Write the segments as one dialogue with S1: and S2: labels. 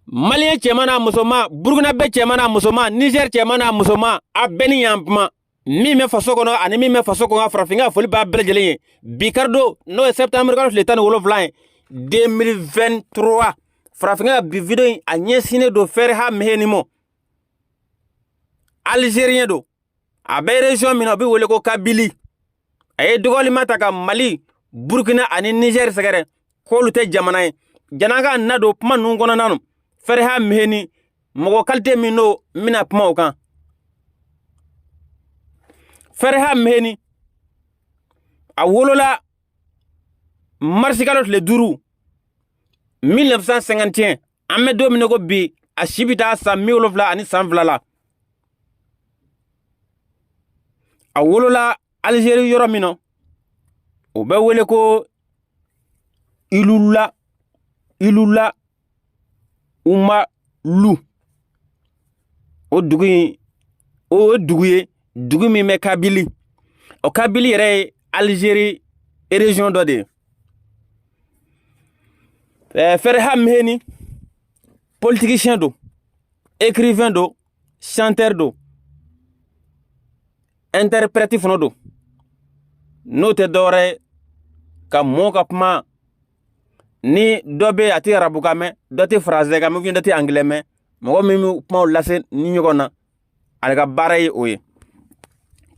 S1: Malien cɛman musoma, Burkinabé cɛman musoma, Niger cɛman musoma, a bɛɛ yampuma min bɛ faso kɔnɔ ani min bɛ faso kɔnɔ farafinka foli b'a bɛɛ lajɛlen ye bi karido n'o ye septembre kalo tile 17 ye 2023 farafinka bi video in a ɲɛsinnen don Fɛrɛha Meheni ma Algérien don a bɛ région min na u bɛ wele ko Kabili a ye dɔgɔlima ta ka Mali Burkina ani Niger sɛgɛrɛ k'olu tɛ jamana ye janaka na don kuma ninnu kɔnɔna na Fɛrɛha Meheni mɔgɔ qualité min don n bɛna kuma o kan Fɛrɛha Meheni a wolola mars kalo tile 5 1951 an bɛ don min ko bi a si bɛ taa san 72 la a wolola Algérie yɔrɔ min na o bɛ wele ko Ilula Umalu o dugu ye dugu min bɛ Kabili o Kabili yɛrɛ ye Algérie région dɔ de ye Fɛrɛha Meheni politicien do écrivain do chanteur do interprète fana do n'o tɛ dɔwɛrɛ ka mɔɔ ka kuma ni dɔ bɛ a tɛ arabu kan mɛn dɔ tɛ français kan mɛn dɔ tɛ anglais mɛn mɔgɔ min bɛ kumaw lase ni ɲɔgɔn na ale ka baara ye o ye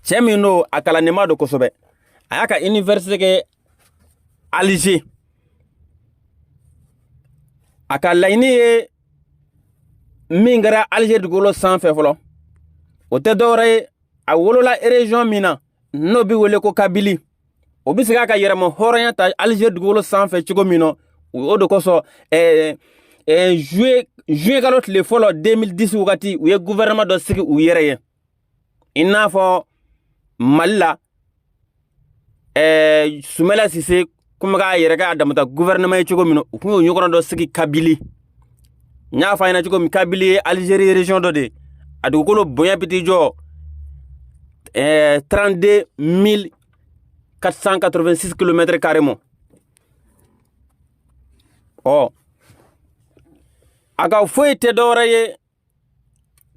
S1: cɛ min do a kalannenba do kosɛbɛ a y'a ka université kɛ Alger a ka laɲini ye min kɛra Alger dugukolo sanfɛ fɔlɔ o tɛ dɔwɛrɛ ye a wolola région min na n'o bɛ wele ko Kabili o bɛ se ka yɛrɛma hɔrɔnya ta Alger dugukolo sanfɛ cogo min na o de kosɔn juillet kalo tile fɔlɔ 2010 wagati u ye gouvernement dɔ sigi u yɛrɛ ye i n'a fɔ Mali la Sumala Sise kuma k'a yɛrɛ k'a damata gouvernement ye cogo min na u tun y'o ɲɔgɔn dɔ sigi Kabili n y'a fɔ a ɲɛna cogo min Kabili ye Algérie région dɔ de a dugukolo bonya bɛ t'i jɔ 32 486 km² ma a ka foyi tɛ dɔwɛrɛ ye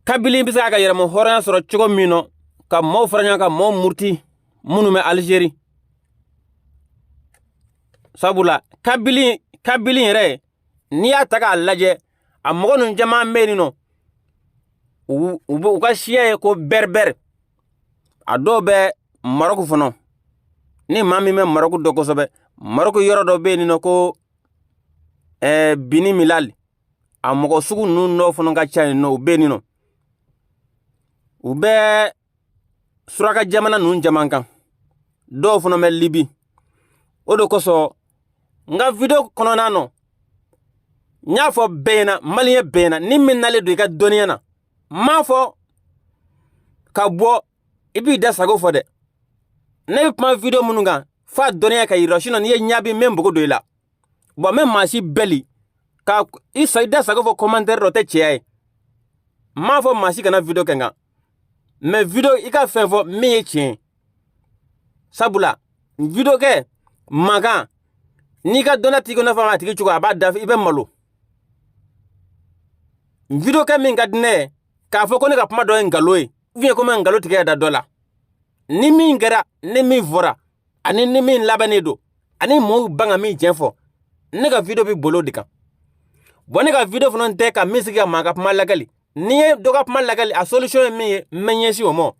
S1: Kabili bɛ se ka yɛrɛma hɔrɔnya sɔrɔ cogo min na ka maaw fara ɲɔgɔn kan maaw muruti minnu bɛ Algérie sabula Kabili yɛrɛ n'i y'a ta k'a lajɛ a mɔgɔ ninnu caman bɛ yen nɔ u ka siya ye ko berbère a dɔw bɛ Maroc fana ni maa min bɛ Maroc dɔn kosɛbɛ Maroc yɔrɔ dɔ bɛ yen nɔ ko Bini Milal a mɔgɔ sugu ninnu dɔw fana ka ca yen nɔ u bɛ yen nɔ u bɛ suraka jamana ninnu caman kan dɔw fana bɛ Libi o de kosɔn n ka video kɔnɔna na n y'a fɔ bɛɛ ɲɛna maliyɛn bɛɛ ɲɛna ni min nalen don i ka dɔnniya na n m'a fɔ ka bɔ i b'i da sago fɔ dɛ ne bɛ kuma video minnu kan f'a dɔnniya ka yira sinon n'i ye ɲaabi n bɛ npogo don i la bon n bɛ maa si bɛli ka i da sago fɔ commentaire dɔ tɛ tiɲɛ ye n m'a fɔ maa si kana video kɛ n kan mais video i ka fɛn fɔ min ye tiɲɛ ye sabula video kɛ mankan n'i ka dɔnniya tigi n'a fɔ a tigi cogo a b'a dafa i bɛ malo video kɛ min ka di ne ye k'a fɔ ko ne ka kuma dɔ ye nkalon ye ou bien ko n bɛ nkalon tigɛ da dɔ la ni min kɛra ni min fɔra ani ni min labɛnnen don ani mɔɔw ban ka min tiɲɛ fɔ ne ka video bɛ bolo de kan bon ne ka video fana tɛ ka min sigi ka maa ka kuma lagali n'i ye dɔ ka kuma lagali a solution ye min ye n bɛ ɲɛsin o ma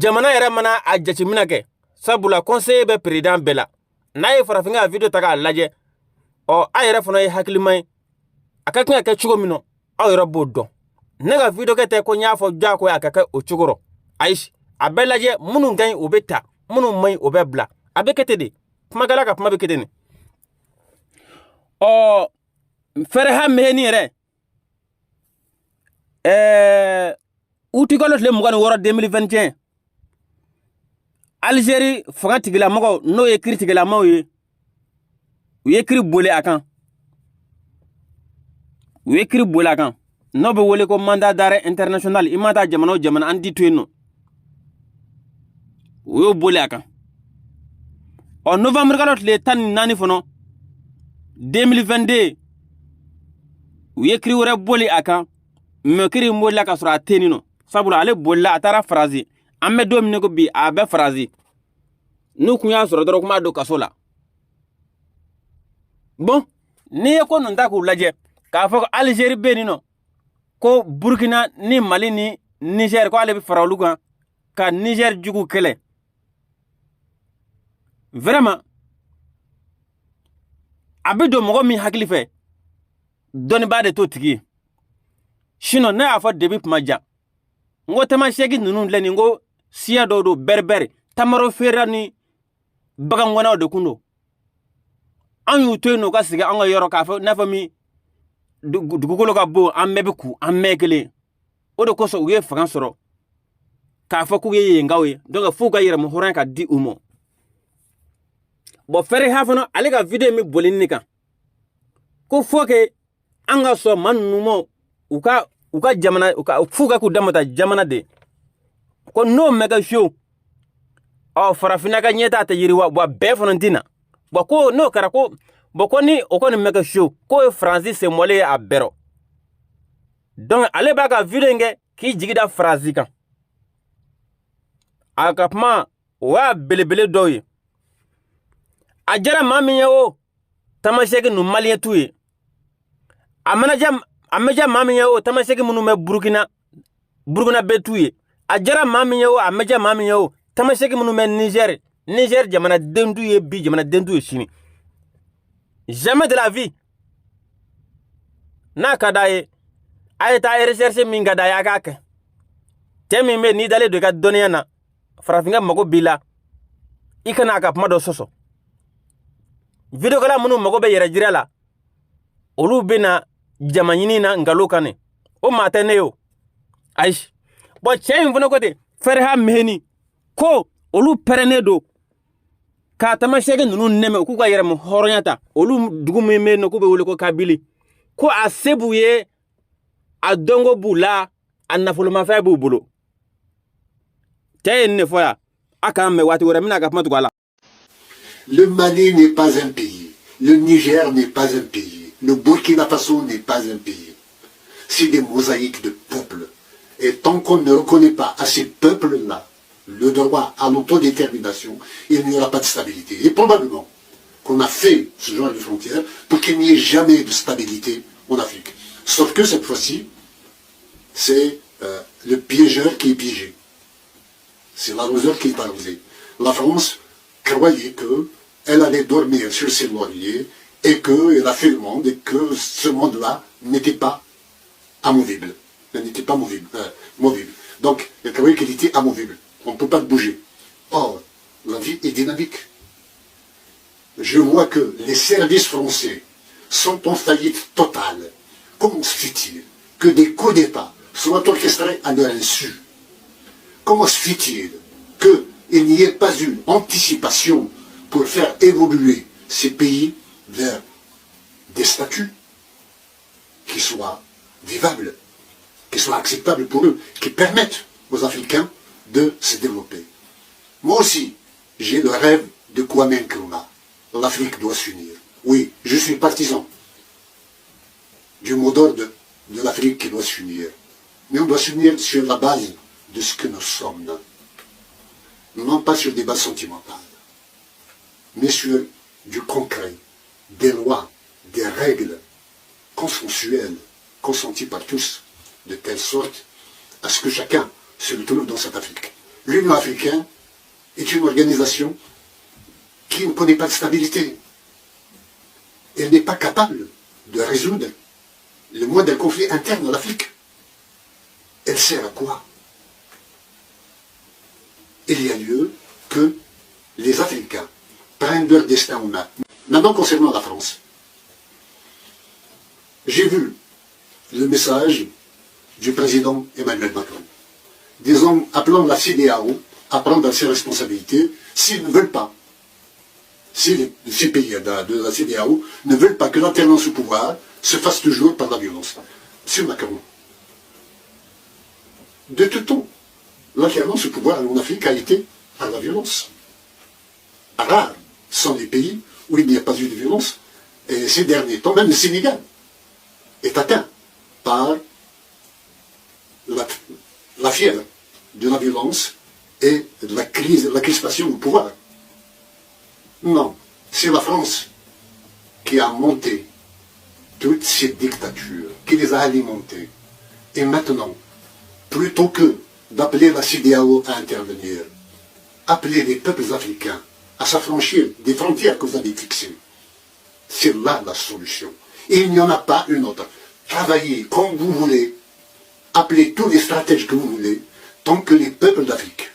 S1: jamana yɛrɛ mana a jateminɛ kɛ sabula conseiller bɛ président bɛɛ la n'a ye farafinka ka video ta k'a lajɛ a yɛrɛ fana ye hakilima ye a ka kan ka kɛ cogo min na aw yɛrɛ b'o dɔn ne ka video kɛ tɛ ko n y'a fɔ diyagoya a ka kɛ o cogo rɔ ayi a bɛɛ lajɛ minnu ka ɲi o bɛ ta minnu man ɲi o bɛ bila a bɛ kɛ ten de kumakɛla ka kuma bɛ kɛ ten de Fɛrɛha Meheni yɛrɛ août kalo tile 26 2021 Algérie fanga tigilamɔgɔw n'o ye kiiri tigilamaw ye u ye kiiri boli a kan n'o bɛ wele ko mandat d'arrêt international i ma taa jamana o jamana an di to yen nɔ u y'o boli a kan novembre kalo tile 14 fana 2022 u ye kiri wɛrɛ boli a kan mɛ kiri in bolila ka sɔrɔ a tɛ nin nɔ sabula ale bolila a taara Faransi an bɛ don min ko bi a bɛ Faransi n'u kun y'a sɔrɔ dɔrɔn kuma don kaso la bon n'i ye ko ninnu ta k'u lajɛ k'a fɔ ko Algérie bɛ nin nɔ ko Burkina ni Mali ni Niger ko ale bɛ fara olu kan ka Niger jugu kɛlɛ vraiment a bɛ don mɔgɔ min hakili fɛ dɔnnibaa de t'o tigi ye sinon ne y'a fɔ depuis kuma jan n ko tamasɛki ninnu filɛ nin ko siya dɔw don bɛribɛri tamaro feerela ni bagangɔnnaw de kun don an y'u to yen nɔ ka sigi an ka yɔrɔ k'a fɔ n'a fɔ min dugukolo ka bon an bɛɛ bɛ ku an bɛɛ kelen o de kosɔn u ye fanga sɔrɔ k'a fɔ k'u ye yenkaw ye donc f'u ka yɛrɛma hɔrɔnya ka di u ma bon Fɛrɛha fana ale ka video min boli nin kan ko faut que an ka sɔn maa ninnu ma u ka jamana f'u ka k'u damata jamana de ko n'o mɛ kɛ fiyewu farafinna ka ɲɛtaa tɛ yiriwa wa bɛɛ fana tɛna bon ko n'o kɛra ko bon ko ni o kɔni mɛ kɛ fiyewu k'o ye Faransi senbɔlen ye a bɛɛ rɔ donc ale b'a ka video in kɛ k'i jigi da Faransi kan a ka kuma o y'a belebele dɔw ye a jara maa min ye o tamasɛki ninnu maliyɛn t'u ye a mɛ ja maa min ye o tamasɛki minnu bɛ Burkina bɛ t'u ye a jara maa min ye o a mɛ ja maa min ye o tamasɛki minnu bɛ Niger jamanaden t'u ye bi jamanaden t'u ye sini jamais de la vie n'a ka d'a ye a ye taa recherche min ka d'a ye a k'a kɛ cɛ min bɛ n'i dalen don i ka dɔnniya na farafinka mago b'i la i kana a ka kuma dɔ sɔsɔ videokɛla minnu mago bɛ yɛrɛ jira la olu bɛ na jama ɲini na nkalon kan ne o maa tɛ ne ye o ayi bon cɛ in fana ko ten Fɛrɛha mɛnni ko olu pɛrɛnnen don k'a tamasɛki ninnu nɛmɛ u k'u ka yɛrɛma hɔrɔnya ta olu dugu min bɛ yen nɔ k'u bɛ wele ko Kabili ko a se b'u ye a dɔnko b'u la a nafolomafɛn b'u bolo cɛ ye nin de fɔ yan a k'an mɛn waati wɛrɛ n bɛna ka kuma tugu a la.
S2: Le Mali n'est pas un pays, le Niger n'est pas un pays, le Burkina Faso n'est pas un pays. C'est des mosaïques de peuples. Et tant qu'on ne reconnaît pas à ces peuples-là le droit à l'autodétermination, il n'y aura pas de stabilité. Et probablement qu'on a fait ce genre de frontières pour qu'il n'y ait jamais de stabilité en Afrique. Sauf que cette fois-ci, c'est le piégeur qui est piégé. C'est l'arroseur qui est arrosé. La France croyait qu'elle allait dormir sur ses lauriers et qu'elle a fait le monde et que ce monde-là n'était pas amovible. Elle n'était pas movible. Donc, elle croyait qu'elle était amovible. On ne peut pas bouger. Or, la vie est dynamique. Je vois que les services français sont en faillite totale. Comment se fait-il que des coups d'État soient orchestrés à leur insu? Comment se fait-il qu'il n'y ait pas une anticipation pour faire évoluer ces pays vers des statuts qui soient vivables, qui soient acceptables pour eux, qui permettent aux Africains de se développer? Moi aussi, j'ai le rêve de Kwame Nkrumah. L'Afrique doit s'unir. Oui, je suis partisan du mot d'ordre de l'Afrique qui doit s'unir. Mais on doit s'unir sur la base de ce que nous sommes. Non pas sur des bases sentimentales, mais sur du concret, des lois, des règles consensuelles, consenties par tous, de telle sorte à ce que chacun se retrouve dans cette Afrique. L'Union africaine est une organisation qui ne connaît pas de stabilité. Elle n'est pas capable de résoudre le moindre conflit interne à l'Afrique. Elle sert à quoi? Il y a lieu que les Africains prennent leur destin en main. Maintenant, concernant la France, j'ai vu le message du président Emmanuel Macron, disons, appelant la CEDEAO à prendre ses responsabilités s'ils ne veulent pas, si ces pays de la CEDEAO ne veulent pas que l'alternance au pouvoir se fasse toujours par la violence. Monsieur Macron, de tout temps, l'alternance au pouvoir en Afrique a été par la violence. Rare sont les pays où il n'y a pas eu de violence. Et ces derniers temps, même le Sénégal est atteint par la fièvre de la violence et de la crise, de la crispation au pouvoir. Non, c'est la France qui a monté toutes ces dictatures, qui les a alimentées. Et maintenant, plutôt que d'appeler la CEDEAO à intervenir, appelez les peuples africains à s'affranchir des frontières que vous avez fixées. C'est là la solution. Et il n'y en a pas une autre. Travaillez comme vous voulez, appelez tous les stratèges que vous voulez, tant que les peuples d'Afrique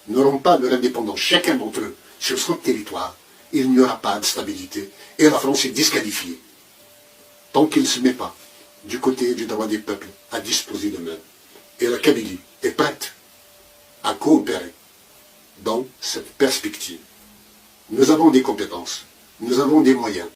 S2: n'auront pas leur indépendance, chacun d'entre eux, sur son territoire, il n'y aura pas de stabilité. Et la France est disqualifiée. Tant qu'il ne se met pas du côté du droit des peuples à disposer d'eux-mêmes. Et la Kabylie est prête à coopérer dans cette perspective. Nous avons des compétences, nous avons des moyens.